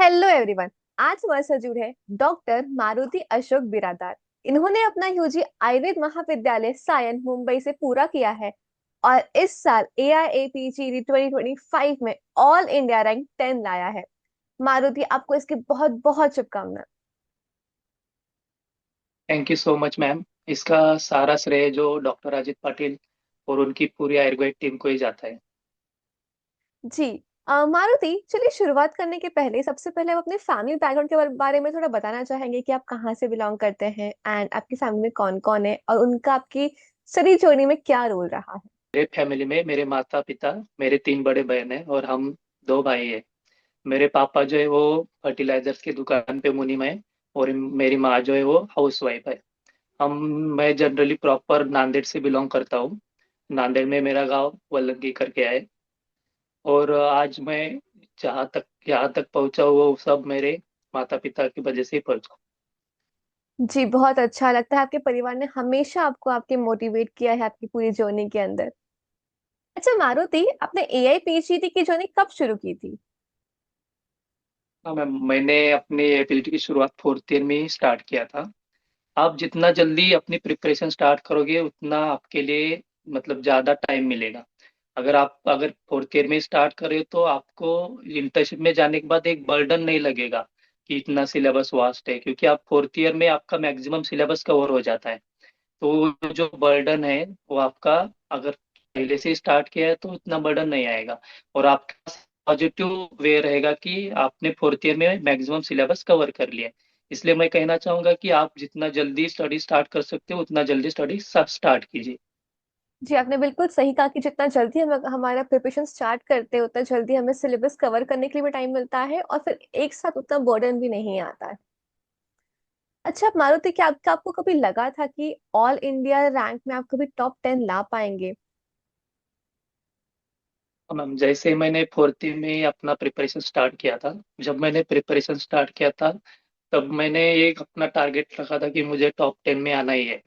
Hello everyone. आज हमारे साथ जुड़े हैं डॉक्टर मारुति अशोक बिरादार। इन्होंने अपना यूजी आयुर्वेद महाविद्यालय सायन मुंबई से पूरा किया है और इस साल AIAPGD 2025 में ऑल इंडिया रैंक 10 लाया है। मारुति, आपको इसकी बहुत बहुत शुभकामनाएं। Thank you so much ma'am. इसका सारा श्रेय जो डॉक्टर अजित पाटिल और उनकी पूरी आयुर्वेद टीम को ही जाता है। जी। मारुति, चलिए शुरुआत करने के पहले सबसे पहले आप अपने फैमिली बैकग्राउंड के बारे में थोड़ा बताना चाहेंगे कि आप कहाँ से बिलोंग करते हैं एंड आपकी फैमिली में कौन कौन है और उनका आपकी स्टडी जर्नी में क्या रोल रहा है। मेरे फैमिली में मेरे माता पिता, मेरे तीन बड़े बहन हैं और हम दो भाई हैं। मेरे पापा जो है वो फर्टिलाइजर्स की दुकान पे मुनीम है और मेरी माँ जो है वो हाउस वाइफ है। हम मैं जनरली प्रॉपर नांदेड़ से बिलोंग करता हूँ। नांदेड़ में मेरा गांव वल्लंगी करके है। और आज मैं जहाँ तक यहाँ तक पहुँचा हूँ वो सब मेरे माता पिता की वजह से ही पहुंचा। जी, बहुत अच्छा लगता है आपके परिवार ने हमेशा आपको आपके मोटिवेट किया है आपकी पूरी जर्नी के अंदर। अच्छा मारुति, आपने AIPGD की जर्नी कब शुरू की थी? हाँ मैम, मैंने अपनी एबिलिटी की शुरुआत फोर्थ ईयर में ही स्टार्ट किया था। आप जितना जल्दी अपनी प्रिपरेशन स्टार्ट करोगे उतना आपके लिए मतलब ज़्यादा टाइम मिलेगा। अगर फोर्थ ईयर में स्टार्ट करें तो आपको इंटर्नशिप में जाने के बाद एक बर्डन नहीं लगेगा कि इतना सिलेबस वास्ट है, क्योंकि आप फोर्थ ईयर में आपका मैक्सिमम सिलेबस कवर हो जाता है। तो वो जो बर्डन है वो आपका, अगर पहले से स्टार्ट किया है तो उतना बर्डन नहीं आएगा। और आपका पॉजिटिव वे रहेगा कि आपने फोर्थ ईयर में मैक्सिमम सिलेबस कवर कर लिया है। इसलिए मैं कहना चाहूंगा कि आप जितना जल्दी स्टडी स्टार्ट कर सकते हो उतना जल्दी स्टडी सब स्टार्ट कीजिए। जी, आपने बिल्कुल सही कहा कि जितना जल्दी हम हमारा प्रिपरेशन स्टार्ट करते हैं उतना जल्दी हमें सिलेबस कवर करने के लिए भी टाइम मिलता है और फिर एक साथ उतना बर्डन भी नहीं आता है। अच्छा मारुति, क्या आपको कभी लगा था कि ऑल इंडिया रैंक में आप कभी टॉप 10 ला पाएंगे? हाँ मैम, जैसे मैंने फोर्थ ईयर में अपना प्रिपरेशन स्टार्ट किया था, जब मैंने प्रिपरेशन स्टार्ट किया था तब मैंने एक अपना टारगेट रखा था कि मुझे टॉप 10 में आना ही है।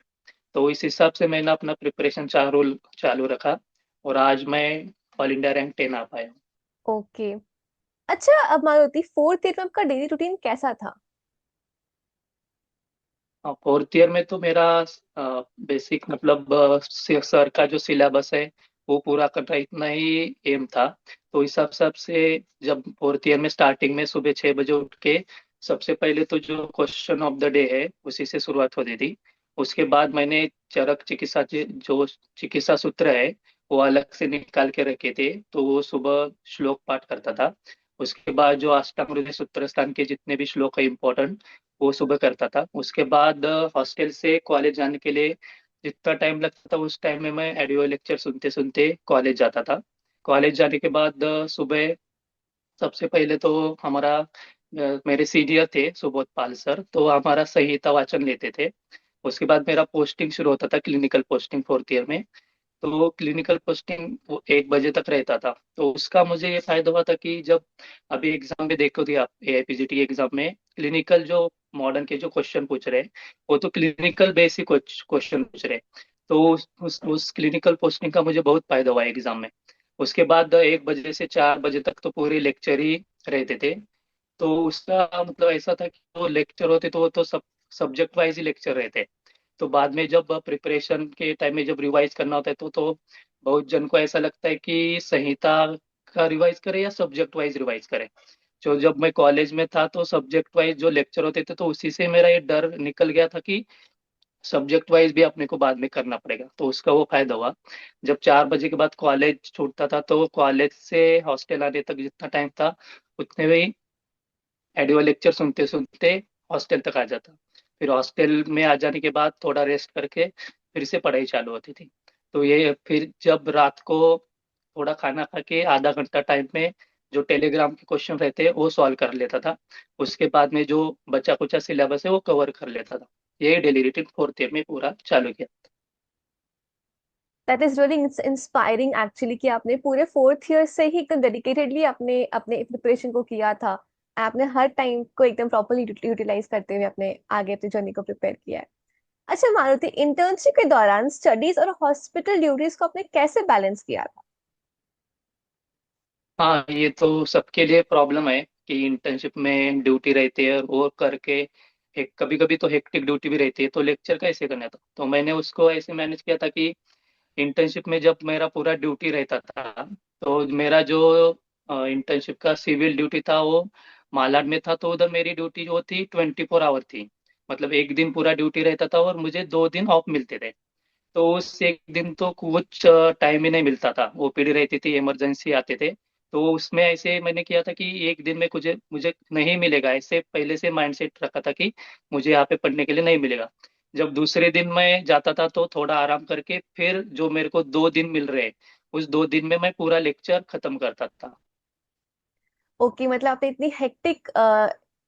तो इस हिसाब से मैंने अपना प्रिपरेशन चालू चालू रखा और आज मैं ऑल इंडिया रैंक 10 आ पाया हूँ। ओके। अच्छा, अब मारुति, फोर्थ ईयर में आपका डेली रूटीन कैसा था? हाँ, फोर्थ ईयर में तो मेरा बेसिक मतलब सर का जो सिलेबस है वो पूरा करना इतना ही एम था। तो इस हिसाब से जब फोर्थ ईयर में स्टार्टिंग में सुबह 6 बजे उठ के सबसे पहले तो जो क्वेश्चन ऑफ द डे है उसी से शुरुआत होती थी। उसके बाद मैंने चरक चिकित्सा जो चिकित्सा सूत्र है वो अलग से निकाल के रखे थे, तो वो सुबह श्लोक पाठ करता था। उसके बाद जो अष्टांग सूत्र स्थान के जितने भी श्लोक है इम्पोर्टेंट वो सुबह करता था। उसके बाद हॉस्टल से कॉलेज जाने के लिए जितना टाइम लगता था उस टाइम में मैं ऑडियो लेक्चर सुनते सुनते कॉलेज जाता था। कॉलेज जाने के बाद सुबह सबसे पहले तो हमारा मेरे सीनियर थे सुबोध पाल सर, तो हमारा संहिता वाचन लेते थे। उसके बाद मेरा पोस्टिंग शुरू होता था, क्लिनिकल पोस्टिंग फोर्थ ईयर में। तो क्लिनिकल पोस्टिंग वो 1 बजे तक रहता था। तो उसका मुझे ये फायदा हुआ था कि जब अभी एग्जाम में देखो थी आप AIPGT एग्जाम में क्लिनिकल जो मॉडर्न के जो क्वेश्चन पूछ रहे हैं वो तो क्लिनिकल बेसिक क्वेश्चन पूछ रहे हैं। तो उस क्लिनिकल पोस्टिंग का मुझे बहुत फायदा हुआ एग्जाम में। उसके बाद 1 बजे से 4 बजे तक तो पूरे लेक्चर ही रहते थे। तो उसका मतलब ऐसा था कि वो लेक्चर होते तो वो तो सब सब्जेक्ट वाइज ही लेक्चर रहते। तो बाद में जब प्रिपरेशन के टाइम में जब रिवाइज करना होता है तो बहुत जन को ऐसा लगता है कि संहिता का रिवाइज करें या सब्जेक्ट वाइज रिवाइज करें। जो जब मैं कॉलेज में था तो सब्जेक्ट वाइज जो लेक्चर होते थे तो उसी से मेरा ये डर निकल गया था कि सब्जेक्ट वाइज भी अपने को बाद में करना पड़ेगा, तो उसका वो फायदा हुआ। जब 4 बजे के बाद कॉलेज छूटता था तो कॉलेज से हॉस्टल आने तक जितना टाइम था उतने में ही ऑडियो लेक्चर सुनते सुनते हॉस्टल तक आ जाता। फिर हॉस्टल में आ जाने के बाद थोड़ा रेस्ट करके फिर से पढ़ाई चालू होती थी। तो ये फिर जब रात को थोड़ा खाना खा के आधा घंटा टाइम में जो टेलीग्राम के क्वेश्चन रहते हैं वो सॉल्व कर लेता था। उसके बाद में जो बचा कुचा सिलेबस है वो कवर कर लेता था। ये डेली रूटीन फोर्थ ईयर में पूरा चालू किया। That is really inspiring actually कि आपने पूरे फोर्थ ईयर से ही एकदम डेडिकेटेडली अपने अपने प्रिपरेशन को किया था। आपने हर टाइम को एकदम प्रॉपरली यूटिलाइज करते हुए अपने आगे अपनी जर्नी को प्रिपेयर किया है। अच्छा मारुति, इंटर्नशिप के दौरान स्टडीज और हॉस्पिटल ड्यूटीज को आपने कैसे बैलेंस किया था? हाँ, ये तो सबके लिए प्रॉब्लम है। कि इंटर्नशिप में ड्यूटी रहती है और वो करके एक कभी कभी तो हेक्टिक ड्यूटी भी रहती है, तो लेक्चर कैसे करना था। तो मैंने उसको ऐसे मैनेज किया था कि इंटर्नशिप में जब मेरा पूरा ड्यूटी रहता था, तो मेरा जो इंटर्नशिप का सिविल ड्यूटी था वो मालाड में था, तो उधर मेरी ड्यूटी जो थी 24 आवर थी। मतलब एक दिन पूरा ड्यूटी रहता था और मुझे 2 दिन ऑफ मिलते थे। तो उस एक दिन तो कुछ टाइम ही नहीं मिलता था, ओपीडी रहती थी, इमरजेंसी आते थे। तो उसमें ऐसे मैंने किया था कि एक दिन में मुझे मुझे नहीं मिलेगा, ऐसे पहले से माइंडसेट रखा था कि मुझे यहाँ पे पढ़ने के लिए नहीं मिलेगा। जब दूसरे दिन मैं जाता था तो थोड़ा आराम करके फिर जो मेरे को 2 दिन मिल रहे, उस 2 दिन में मैं पूरा लेक्चर खत्म करता था। ओके, मतलब आपने इतनी हेक्टिक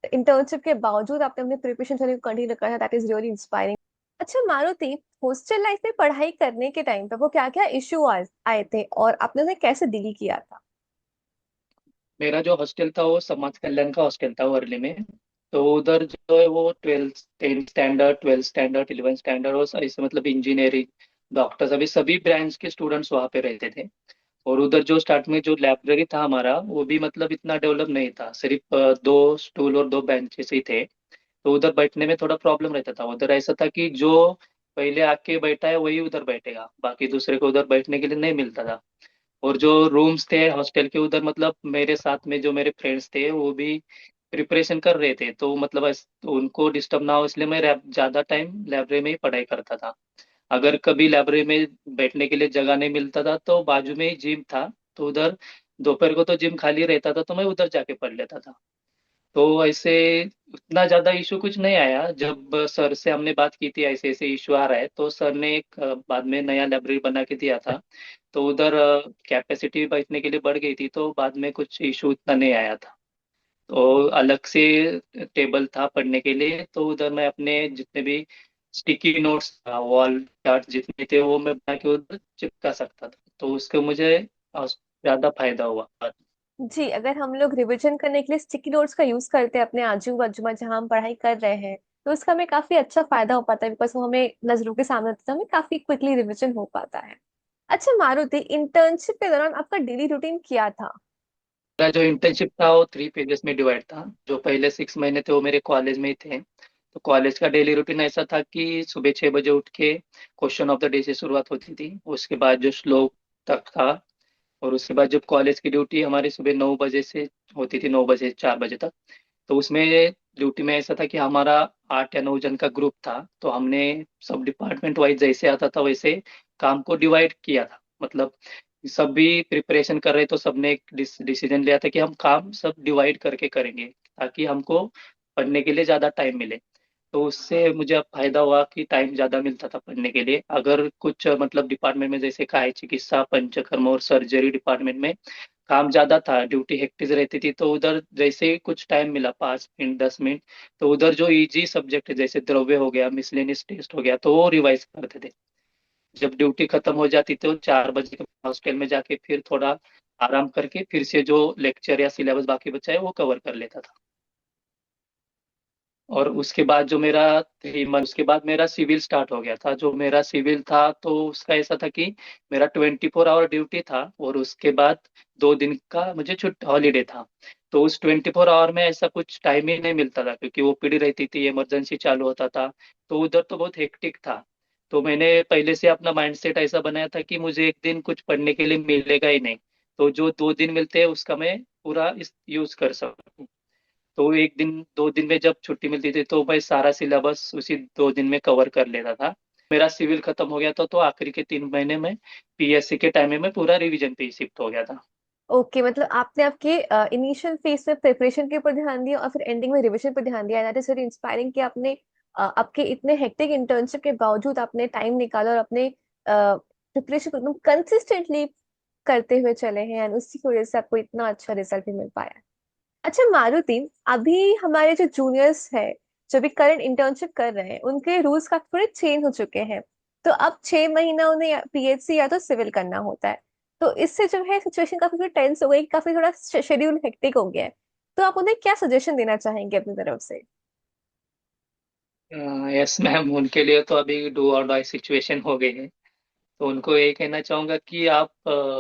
इंटर्नशिप के बावजूद आपने अपने प्रिपरेशन को कंटिन्यू रखा है, दैट इज रियली इंस्पायरिंग। अच्छा मारुति, हॉस्टल लाइफ में पढ़ाई करने के टाइम पे वो क्या क्या इश्यू आए थे और आपने उन्हें कैसे डील किया था? मेरा जो हॉस्टल था वो समाज कल्याण का हॉस्टल था वर्ली में। तो उधर जो है वो 10th standard, 12th standard, 11th standard और ऐसे मतलब इंजीनियरिंग, डॉक्टर्स, अभी सभी ब्रांच के स्टूडेंट्स वहाँ पे रहते थे। और उधर जो स्टार्ट में जो लाइब्रेरी था हमारा, वो भी मतलब इतना डेवलप नहीं था, सिर्फ 2 स्टूल और 2 बेंचेस ही थे। तो उधर बैठने में थोड़ा प्रॉब्लम रहता था। उधर ऐसा था कि जो पहले आके बैठा है वही उधर बैठेगा, बाकी दूसरे को उधर बैठने के लिए नहीं मिलता था। और जो रूम्स थे हॉस्टल के उधर, मतलब मेरे साथ में जो मेरे फ्रेंड्स थे वो भी प्रिपरेशन कर रहे थे, तो मतलब तो उनको डिस्टर्ब ना हो इसलिए मैं ज्यादा टाइम लाइब्रेरी में ही पढ़ाई करता था। अगर कभी लाइब्रेरी में बैठने के लिए जगह नहीं मिलता था तो बाजू में ही जिम था, तो उधर दोपहर को तो जिम खाली रहता था, तो मैं उधर जाके पढ़ लेता था। तो ऐसे उतना ज्यादा इशू कुछ नहीं आया। जब सर से हमने बात की थी ऐसे ऐसे इशू आ रहा है, तो सर ने एक बाद में नया लाइब्रेरी बना के दिया था। तो उधर कैपेसिटी बैठने के लिए बढ़ गई थी, तो बाद में कुछ इशू इतना नहीं आया था। तो अलग से टेबल था पढ़ने के लिए, तो उधर मैं अपने जितने भी स्टिकी नोट्स, वॉल चार्ट जितने थे वो मैं बना के उधर चिपका सकता था, तो उसके मुझे ज्यादा फायदा हुआ। जी, अगर हम लोग रिवीजन करने के लिए स्टिकी नोट्स का यूज करते हैं अपने आजू बाजू में जहां हम पढ़ाई कर रहे हैं, तो उसका हमें काफी अच्छा फायदा हो पाता है, बिकॉज वो हमें नजरों के सामने होता है, तो हमें काफी क्विकली रिवीजन हो पाता है। अच्छा मारुति, इंटर्नशिप के दौरान आपका डेली रूटीन क्या था? मेरा जो इंटर्नशिप था वो 3 फेजेस में डिवाइड था। जो पहले 6 महीने थे वो मेरे कॉलेज में ही थे। तो कॉलेज का डेली रूटीन ऐसा था कि सुबह 6 बजे उठ के क्वेश्चन ऑफ द डे से शुरुआत होती थी, उसके बाद जो श्लोक तक था। और उसके बाद जब कॉलेज की ड्यूटी हमारी सुबह 9 बजे से होती थी, 9 बजे 4 बजे तक। तो उसमें ड्यूटी में ऐसा था कि हमारा 8 या 9 जन का ग्रुप था, तो हमने सब डिपार्टमेंट वाइज जैसे आता था वैसे काम को डिवाइड किया था। मतलब सभी प्रिपरेशन कर रहे तो सबने एक डिसीजन लिया था कि हम काम सब डिवाइड करके करेंगे, ताकि हमको पढ़ने के लिए ज़्यादा टाइम मिले। तो उससे मुझे अब फायदा हुआ कि टाइम ज़्यादा मिलता था पढ़ने के लिए। अगर कुछ मतलब डिपार्टमेंट में जैसे काय चिकित्सा, पंचकर्म और सर्जरी डिपार्टमेंट में काम ज्यादा था, ड्यूटी हेक्टिक रहती थी, तो उधर जैसे ही कुछ टाइम मिला, 5 मिनट 10 मिनट, तो उधर जो इजी सब्जेक्ट है जैसे द्रव्य हो गया, मिसलेनियस टेस्ट हो गया, तो वो रिवाइज करते थे। जब ड्यूटी खत्म हो जाती तो 4 बजे के हॉस्टल में जाके फिर थोड़ा आराम करके फिर से जो लेक्चर या सिलेबस बाकी बचा है वो कवर कर लेता था। और उसके बाद जो मेरा 3 मंथ उसके बाद मेरा सिविल स्टार्ट हो गया था। जो मेरा सिविल था तो उसका ऐसा था कि मेरा 24 आवर ड्यूटी था, और उसके बाद 2 दिन का मुझे छुट्टी हॉलीडे था। तो उस 24 आवर में ऐसा कुछ टाइम ही नहीं मिलता था, क्योंकि ओपीडी रहती थी, इमरजेंसी चालू होता था। तो उधर तो बहुत हेक्टिक था। तो मैंने पहले से अपना माइंडसेट ऐसा बनाया था कि मुझे एक दिन कुछ पढ़ने के लिए मिलेगा ही नहीं, तो जो 2 दिन मिलते हैं उसका मैं पूरा इस यूज कर सकूं। तो एक दिन 2 दिन में जब छुट्टी मिलती थी तो मैं सारा सिलेबस उसी 2 दिन में कवर कर लेता था। मेरा सिविल खत्म हो गया था, तो आखिरी के 3 महीने में पीएससी के टाइम में मैं पूरा रिवीजन पे ही शिफ्ट हो गया था। ओके, मतलब आपने आपके इनिशियल फेज में प्रिपरेशन के ऊपर ध्यान दिया और फिर एंडिंग में रिवीजन पर ध्यान दिया। दैट इज वेरी इंस्पायरिंग कि आपने आपके इतने हेक्टिक इंटर्नशिप के बावजूद आपने टाइम निकाला और अपने प्रिपरेशन को एकदम कंसिस्टेंटली करते हुए चले हैं, एंड उसी की वजह से आपको इतना अच्छा रिजल्ट भी मिल पाया। अच्छा मारुति, अभी हमारे जो जूनियर्स हैं, जो भी करंट इंटर्नशिप कर रहे हैं, उनके रूल्स काफी थोड़े चेंज हो चुके हैं। तो अब 6 महीना उन्हें पीएचसी या तो सिविल करना होता है। तो इससे जो है सिचुएशन काफी थोड़ी टेंस हो गई, काफी थोड़ा शेड्यूल हेक्टिक हो गया है। तो आप उन्हें क्या सजेशन देना चाहेंगे अपनी तरफ से? यस मैम, उनके लिए तो अभी डू और डाई सिचुएशन हो गई है। तो उनको ये कहना चाहूंगा कि आप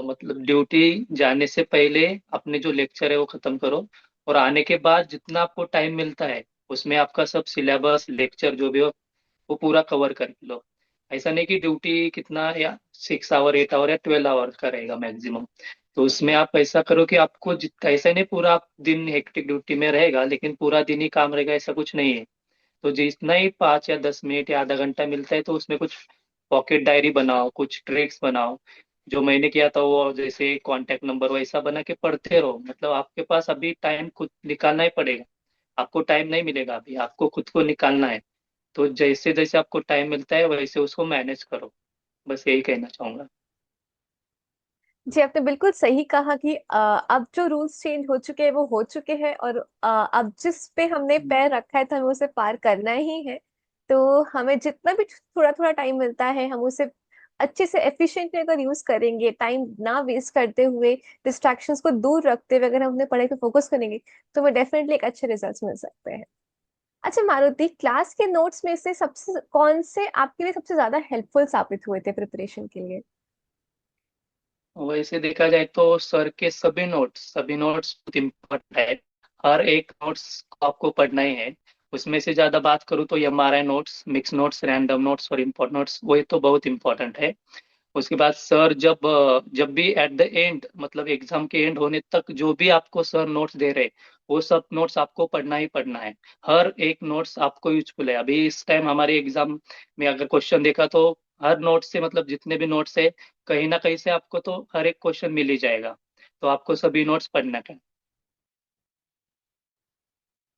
मतलब ड्यूटी जाने से पहले अपने जो लेक्चर है वो खत्म करो, और आने के बाद जितना आपको टाइम मिलता है उसमें आपका सब सिलेबस लेक्चर जो भी हो वो पूरा कवर कर लो। ऐसा नहीं कि ड्यूटी कितना या 6 आवर 8 आवर या 12 आवर का रहेगा मैक्सिमम। तो उसमें आप ऐसा करो कि आपको जितना, ऐसा नहीं पूरा आप दिन हेक्टिक ड्यूटी में रहेगा लेकिन पूरा दिन ही काम रहेगा, ऐसा कुछ नहीं है। तो जितना ही 5 या 10 मिनट या आधा घंटा मिलता है तो उसमें कुछ पॉकेट डायरी बनाओ, कुछ ट्रिक्स बनाओ। जो मैंने किया था वो जैसे कांटेक्ट नंबर वैसा बना के पढ़ते रहो। मतलब आपके पास अभी टाइम खुद निकालना ही पड़ेगा। आपको टाइम नहीं मिलेगा, अभी आपको खुद को निकालना है। तो जैसे जैसे आपको टाइम मिलता है वैसे उसको मैनेज करो। बस यही कहना चाहूंगा। जी, आपने बिल्कुल सही कहा कि अब जो रूल्स चेंज हो चुके हैं वो हो चुके हैं, और अब जिस पे हमने पैर रखा है तो हमें उसे पार करना ही है। तो हमें जितना भी थोड़ा थोड़ा टाइम मिलता है हम उसे अच्छे से एफिशिएंटली अगर यूज करेंगे, टाइम ना वेस्ट करते हुए, डिस्ट्रैक्शंस को दूर रखते हुए अगर हम अपने पढ़ाई पे फोकस करेंगे तो हमें डेफिनेटली एक अच्छे रिजल्ट्स मिल सकते हैं। अच्छा मारुति, क्लास के नोट्स में से सबसे कौन से आपके लिए सबसे ज्यादा हेल्पफुल साबित हुए थे प्रिपरेशन के लिए? वैसे देखा जाए तो सर के सभी नोट्स बहुत इम्पोर्टेंट है। हर एक नोट्स को आपको पढ़ना ही है। उसमें से ज्यादा बात करूँ तो MRI notes, mix notes, random notes और इम्पोर्टेंट नोट्स, वो तो बहुत इंपॉर्टेंट है। उसके बाद सर जब भी एट द एंड, मतलब एग्जाम के एंड होने तक जो भी आपको सर नोट्स दे रहे, वो सब नोट्स आपको पढ़ना ही पढ़ना है। हर एक नोट्स आपको यूजफुल है। अभी इस टाइम हमारे एग्जाम में अगर क्वेश्चन देखा तो हर नोट से, मतलब जितने भी नोट्स है, कहीं ना कहीं से आपको तो हर एक क्वेश्चन मिल ही जाएगा। तो आपको सभी नोट्स पढ़ना है।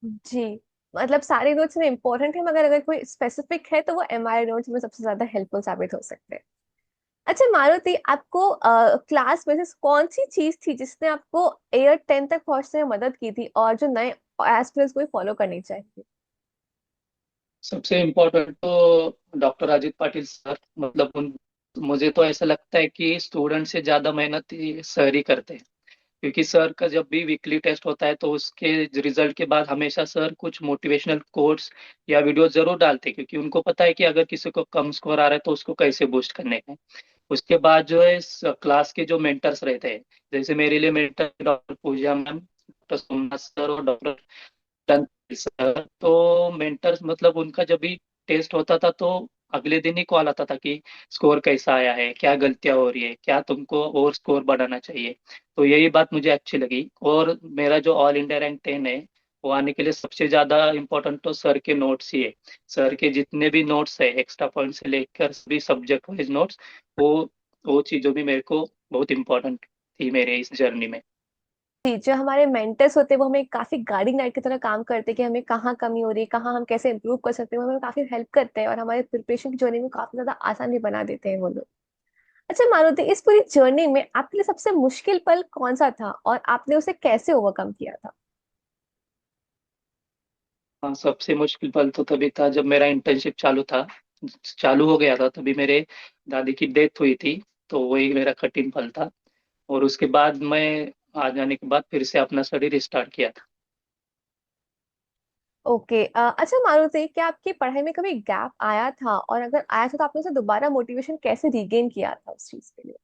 जी, मतलब सारे नोट्स में इंपॉर्टेंट है, मगर अगर कोई स्पेसिफिक है तो वो एमआई नोट्स में सबसे ज्यादा हेल्पफुल साबित हो सकते हैं। अच्छा मारुति, आपको क्लास में से कौन सी चीज थी जिसने आपको ईयर 10 तक पहुंचने में मदद की थी, और जो नए एस्पिरेंट्स को फॉलो करनी चाहिए? सबसे इम्पोर्टेंट तो डॉक्टर अजित पाटिल सर, मतलब उन मुझे तो ऐसा लगता है कि स्टूडेंट से ज्यादा मेहनत सर ही करते हैं। क्योंकि सर का जब भी वीकली टेस्ट होता है तो उसके रिजल्ट के बाद हमेशा सर कुछ मोटिवेशनल कोट्स या वीडियो जरूर डालते हैं, क्योंकि उनको पता है कि अगर किसी को कम स्कोर आ रहा है तो उसको कैसे बूस्ट करने का है। उसके बाद जो है क्लास के जो मेंटर्स रहते हैं, जैसे मेरे लिए मेंटर डॉक्टर पूजा मैम, डॉक्टर सोमनाथ सर और डॉक्टर सर, तो मेंटर्स, मतलब उनका जब भी टेस्ट होता था तो अगले दिन ही कॉल आता था कि स्कोर कैसा आया है, क्या गलतियां हो रही है, क्या तुमको और स्कोर बढ़ाना चाहिए। तो यही बात मुझे अच्छी लगी। और मेरा जो ऑल इंडिया रैंक 10 है वो आने के लिए सबसे ज्यादा इम्पोर्टेंट तो सर के नोट्स ही है। सर के जितने भी नोट्स है, एक्स्ट्रा पॉइंट से लेकर सभी सब्जेक्ट वाइज नोट्स, वो वो चीजों भी मेरे को बहुत इम्पोर्टेंट थी मेरे इस जर्नी में। जी, जो हमारे मेंटर्स होते हैं वो हमें काफी गाइडिंग लाइट की तरह काम करते हैं कि हमें कहाँ कमी हो रही है, कहाँ हम कैसे इंप्रूव कर सकते हैं। वो हमें काफी हेल्प करते हैं और हमारे प्रिपरेशन की जर्नी में काफी ज्यादा आसान भी बना देते हैं वो लोग। अच्छा मारुति, इस पूरी जर्नी में आपके लिए सबसे मुश्किल पल कौन सा था और आपने उसे कैसे ओवरकम किया था? हाँ, सबसे मुश्किल पल तो तभी था जब मेरा इंटर्नशिप चालू हो गया था, तभी मेरे दादी की डेथ हुई थी। तो वही मेरा कठिन पल था। और उसके बाद मैं आ जाने के बाद फिर से अपना स्टडी स्टार्ट किया था। ओके, अच्छा मारुति, क्या आपकी पढ़ाई में कभी गैप आया था, और अगर आया था तो आपने उसे दोबारा मोटिवेशन कैसे रीगेन किया था उस चीज के लिए?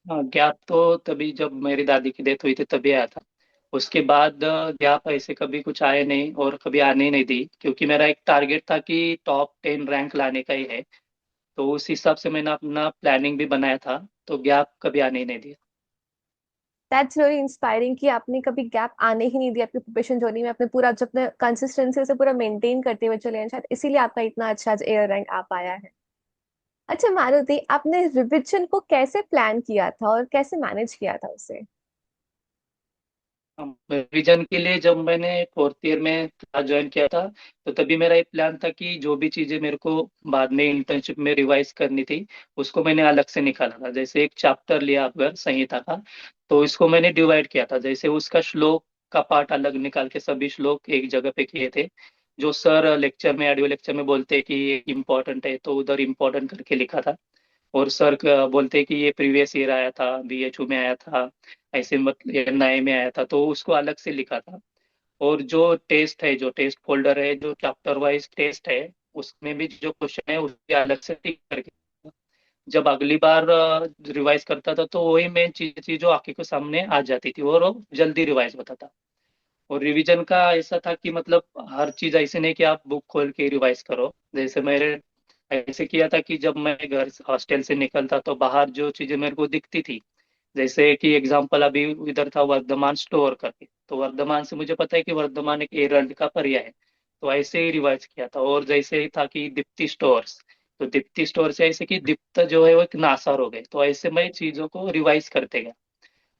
हाँ, गैप तो तभी जब मेरी दादी की डेथ हुई थी तभी आया था। उसके बाद गैप ऐसे कभी कुछ आए नहीं और कभी आने ही नहीं दी, क्योंकि मेरा एक टारगेट था कि टॉप 10 रैंक लाने का ही है। तो उस हिसाब से मैंने अपना प्लानिंग भी बनाया था। तो गैप कभी आने ही नहीं दिया। दैट्स रियली इंस्पायरिंग कि आपने कभी गैप आने ही नहीं दिया अपनी प्रिपरेशन जर्नी में, अपने पूरा जो अपने कंसिस्टेंसी से पूरा मेंटेन करते हुए चले हैं, शायद इसीलिए आपका इतना अच्छा एयर रैंक आ पाया है। अच्छा मारुति, आपने रिविजन को कैसे प्लान किया था और कैसे मैनेज किया था उसे? रिवीजन के लिए जब मैंने फोर्थ ईयर में क्लास ज्वाइन किया था तो तभी मेरा एक प्लान था कि जो भी चीजें मेरे को बाद में इंटर्नशिप में रिवाइज करनी थी उसको मैंने अलग से निकाला था। जैसे एक चैप्टर लिया अगर संहिता का, तो इसको मैंने डिवाइड किया था। जैसे उसका श्लोक का पार्ट अलग निकाल के सभी श्लोक एक जगह पे किए थे। जो सर लेक्चर में, ऑडियो लेक्चर में बोलते हैं कि ये इम्पोर्टेंट है, तो उधर इम्पोर्टेंट करके लिखा था। और सर बोलते हैं कि ये प्रीवियस ईयर आया था, BHU में आया था, ऐसे मतलब ये नए में आया था, तो उसको अलग से लिखा था। और जो टेस्ट है, जो टेस्ट फोल्डर है, जो चैप्टर वाइज टेस्ट है, उसमें भी जो क्वेश्चन है उसके अलग से टिक करके, जब अगली बार रिवाइज करता था तो वही मेन चीज थी जो आंखों के सामने आ जाती थी और वो जल्दी रिवाइज होता था। और रिवीजन का ऐसा था कि मतलब हर चीज ऐसे नहीं कि आप बुक खोल के रिवाइज करो। जैसे मेरे ऐसे किया था कि जब मैं घर हॉस्टल से निकलता तो बाहर जो चीजें मेरे को दिखती थी, जैसे कि एग्जांपल अभी इधर था वर्धमान स्टोर करके, तो वर्धमान से मुझे पता है कि वर्धमान एक एरंड का पर्याय है, तो ऐसे ही रिवाइज किया था। और जैसे ही था कि दीप्ति स्टोर्स, तो दीप्ति स्टोर से ऐसे कि दीप्त जो है वो एक नासार हो गए, तो ऐसे मैं चीजों को रिवाइज करते गया।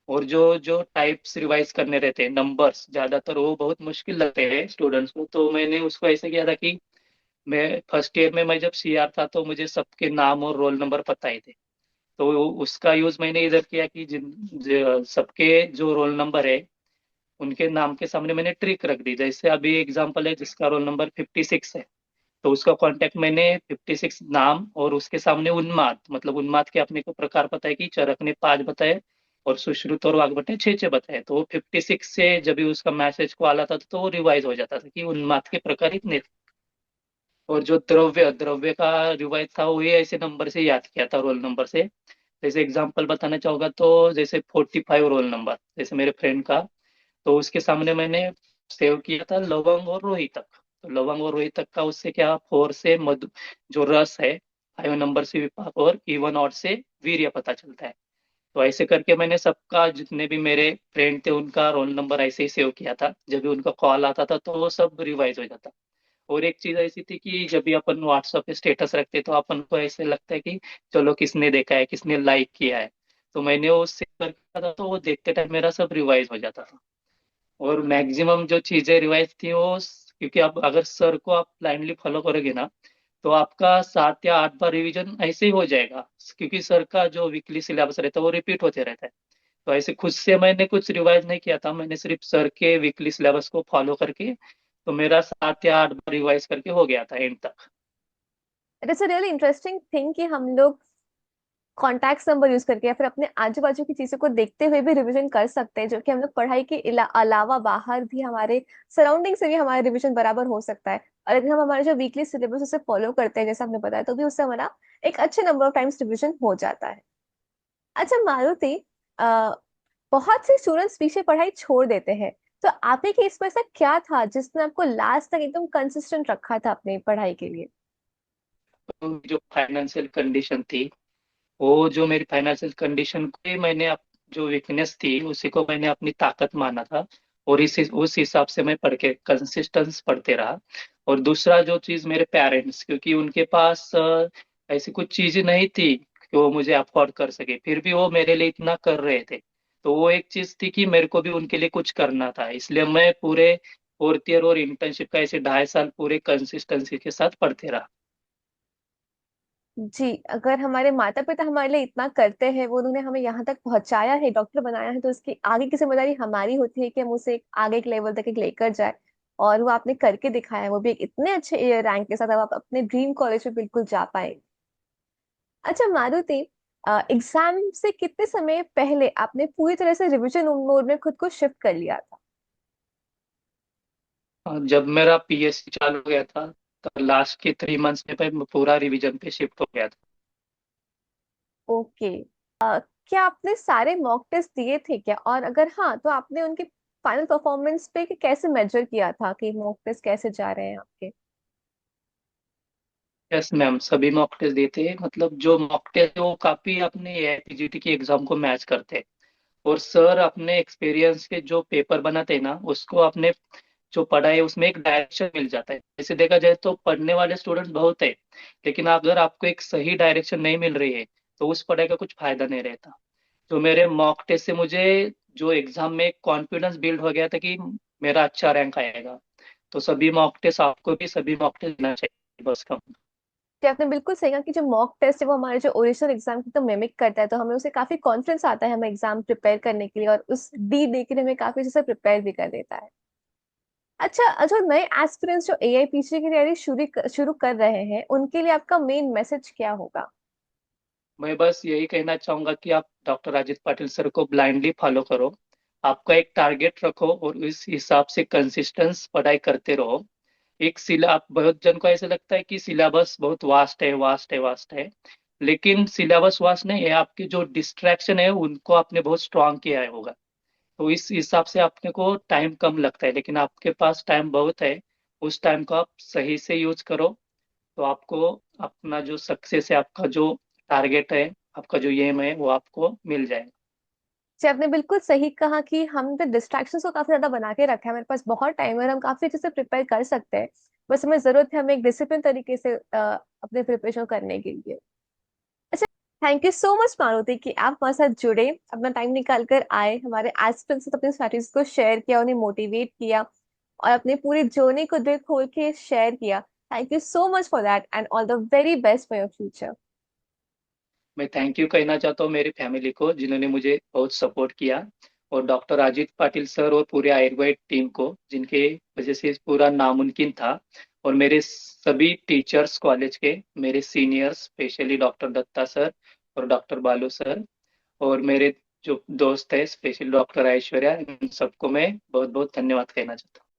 और जो जो टाइप्स रिवाइज करने रहते हैं नंबर्स ज्यादातर वो बहुत मुश्किल लगते हैं स्टूडेंट्स को, तो मैंने उसको ऐसे किया था कि मैं फर्स्ट ईयर में मैं जब सीआर था तो मुझे सबके नाम और रोल नंबर पता ही थे, तो उसका यूज मैंने इधर किया कि सबके जो रोल नंबर है उनके नाम के सामने मैंने ट्रिक रख दी। जैसे अभी एग्जांपल है जिसका रोल नंबर 56 है, तो उसका कांटेक्ट मैंने 56 नाम और उसके सामने उन्माद, मतलब उन्माद के अपने को प्रकार पता है कि चरक ने 5 बताए और सुश्रुत और वाग्भट ने 6 बताए, तो वो 56 से जब भी उसका मैसेज को आला था तो वो रिवाइज हो जाता था कि उन्माद के प्रकार इतने थे। और जो द्रव्य द्रव्य का रिवाइज था वो ये ऐसे नंबर से याद किया था, रोल नंबर से। जैसे एग्जांपल बताना चाहूंगा तो जैसे 45 रोल नंबर जैसे मेरे फ्रेंड का, तो उसके सामने मैंने सेव किया था लवंग और रोहितक, तो लवंग और रोहितक का उससे क्या, फोर से मधु जो रस है, 5 नंबर से विपाक, और इवन और से वीर्य पता चलता है। तो ऐसे करके मैंने सबका जितने भी मेरे फ्रेंड थे उनका रोल नंबर ऐसे ही सेव किया था, जब भी उनका कॉल आता था तो वो सब रिवाइज हो जाता। और एक चीज ऐसी थी कि जब भी अपन व्हाट्सएप पे स्टेटस रखते तो अपन को ऐसे लगता है कि चलो किसने देखा है, किसने लाइक किया है, तो मैंने वो सेव करके था तो वो देखते टाइम मेरा सब रिवाइज हो जाता था। और मैक्सिमम जो चीजें रिवाइज थी वो क्योंकि अब अगर सर को आप ब्लाइंडली फॉलो करोगे ना तो आपका 7 या 8 बार रिवीजन ऐसे ही हो जाएगा, क्योंकि सर का जो वीकली सिलेबस रहता है वो रिपीट होते रहता है। तो ऐसे खुद से मैंने कुछ रिवाइज नहीं किया था, मैंने सिर्फ सर के वीकली सिलेबस को फॉलो करके, तो मेरा 7 या 8 बार रिवाइज करके हो गया था एंड तक। It is a really interesting thing कि हम लोग कॉन्टैक्ट नंबर यूज करके या फिर अपने आजू बाजू की चीजों को देखते हुए भी रिवीजन कर सकते हैं, जो कि हम लोग पढ़ाई के अलावा बाहर भी हमारे सराउंडिंग से भी हमारा रिवीजन बराबर हो सकता है। और अगर हम हमारे जो वीकली सिलेबस उसे फॉलो करते हैं जैसे हमने बताया, तो भी उससे हमारा एक अच्छे नंबर ऑफ टाइम्स रिवीजन हो जाता है। अच्छा मारुति, आ, बहुत से स्टूडेंट्स पीछे पढ़ाई छोड़ देते हैं, तो आपके केस में ऐसा क्या था जिसने आपको लास्ट तक एकदम कंसिस्टेंट रखा था अपनी पढ़ाई के लिए? तो जो फाइनेंशियल कंडीशन थी, वो जो मेरी फाइनेंशियल कंडीशन को मैंने जो वीकनेस थी उसी को मैंने अपनी ताकत माना था, और उस हिसाब से मैं पढ़ के कंसिस्टेंस पढ़ते रहा। और दूसरा जो चीज मेरे पेरेंट्स, क्योंकि उनके पास ऐसी कुछ चीजें नहीं थी कि वो मुझे अफोर्ड कर सके, फिर भी वो मेरे लिए इतना कर रहे थे, तो वो एक चीज थी कि मेरे को भी उनके लिए कुछ करना था, इसलिए मैं पूरे फोर्थ ईयर और इंटर्नशिप का ऐसे 2.5 साल पूरे कंसिस्टेंसी के साथ पढ़ते रहा। जी, अगर हमारे माता पिता हमारे लिए इतना करते हैं, वो उन्होंने हमें यहाँ तक पहुंचाया है, डॉक्टर बनाया है, तो उसकी आगे की जिम्मेदारी हमारी होती है कि हम उसे आगे के लेवल तक एक लेकर जाए। और वो आपने करके दिखाया है, वो भी एक इतने अच्छे रैंक के साथ। अब आप अपने ड्रीम कॉलेज में बिल्कुल जा पाए। अच्छा मारुति, एग्जाम से कितने समय पहले आपने पूरी तरह से रिवीजन मोड में खुद को शिफ्ट कर लिया था? जब मेरा पीएससी चालू हो गया था तो लास्ट के 3 मंथ्स में मैं पूरा रिवीजन पे शिफ्ट हो गया था। ओके। क्या आपने सारे मॉक टेस्ट दिए थे क्या, और अगर हाँ तो आपने उनके फाइनल परफॉर्मेंस पे कि कैसे मेजर किया था कि मॉक टेस्ट कैसे जा रहे हैं आपके? यस मैम, सभी मॉक टेस्ट देते हैं, मतलब जो मॉक टेस्ट है वो काफी अपने एपीजीटी की एग्जाम को मैच करते हैं। और सर अपने एक्सपीरियंस के जो पेपर बनाते हैं ना उसको अपने जो पढ़ा है उसमें एक डायरेक्शन मिल जाता है। जैसे देखा जाए तो पढ़ने वाले स्टूडेंट्स बहुत है, लेकिन अगर आपको एक सही डायरेक्शन नहीं मिल रही है तो उस पढ़ाई का कुछ फायदा नहीं रहता। तो मेरे मॉक टेस्ट से मुझे जो एग्जाम में कॉन्फिडेंस बिल्ड हो गया था कि मेरा अच्छा रैंक आएगा। तो सभी मॉक टेस्ट आपको भी सभी मॉक टेस्ट देना चाहिए बस कम। कि आपने बिल्कुल सही कहा कि जो मॉक टेस्ट है वो हमारे जो ओरिजिनल एग्जाम को तो मिमिक करता है, तो हमें उसे काफी कॉन्फिडेंस आता है हमें एग्जाम प्रिपेयर करने के लिए, और उस डी दे के हमें काफी अच्छे से प्रिपेयर भी कर देता है। अच्छा, जो नए एस्पिरेंट्स जो एआईपीसी की तैयारी शुरू शुरू कर रहे हैं, उनके लिए आपका मेन मैसेज क्या होगा? मैं बस यही कहना चाहूंगा कि आप डॉक्टर अजित पाटिल सर को ब्लाइंडली फॉलो करो, आपका एक टारगेट रखो और उस हिसाब से कंसिस्टेंस पढ़ाई करते रहो। एक सिला बहुत जन को ऐसा लगता है कि सिलेबस बहुत वास्ट है, वास्ट है, वास्ट है, लेकिन सिलेबस वास्ट नहीं है, आपके जो डिस्ट्रैक्शन है उनको आपने बहुत स्ट्रांग किया है होगा। तो इस हिसाब से अपने को टाइम कम लगता है, लेकिन आपके पास टाइम बहुत है। उस टाइम को आप सही से यूज करो, तो आपको अपना जो सक्सेस है, आपका जो टारगेट है, आपका जो एम है, वो आपको मिल जाएगा। जी, आपने बिल्कुल सही कहा कि हम तो डिस्ट्रैक्शंस को काफी ज्यादा बना के रखा है, मेरे पास बहुत टाइम है और हम काफी अच्छे से प्रिपेयर कर सकते हैं। बस हमें जरूरत है हमें एक डिसिप्लिन तरीके से अपने प्रिपरेशन करने के लिए। अच्छा, thank you so much Maruti कि आप हमारे साथ जुड़े, अपना टाइम निकाल कर आए, हमारे एस्पिरेंट्स से अपनी स्ट्रैटेजीज को शेयर किया, उन्हें मोटिवेट किया और अपनी पूरी जर्नी को दिल खोल के शेयर किया। Thank you so much for that and all the very best for your future. मैं थैंक यू कहना चाहता हूँ मेरी फैमिली को, जिन्होंने मुझे बहुत सपोर्ट किया, और डॉक्टर अजीत पाटिल सर और पूरे आयुर्वेद टीम को, जिनके वजह से पूरा नामुमकिन था। और मेरे सभी टीचर्स कॉलेज के, मेरे seniors, specially doctor Datta sir और डॉक्टर बालू सर, और मेरे जो दोस्त है स्पेशली डॉक्टर ऐश्वर्या, इन सबको मैं बहुत बहुत धन्यवाद कहना चाहता हूँ।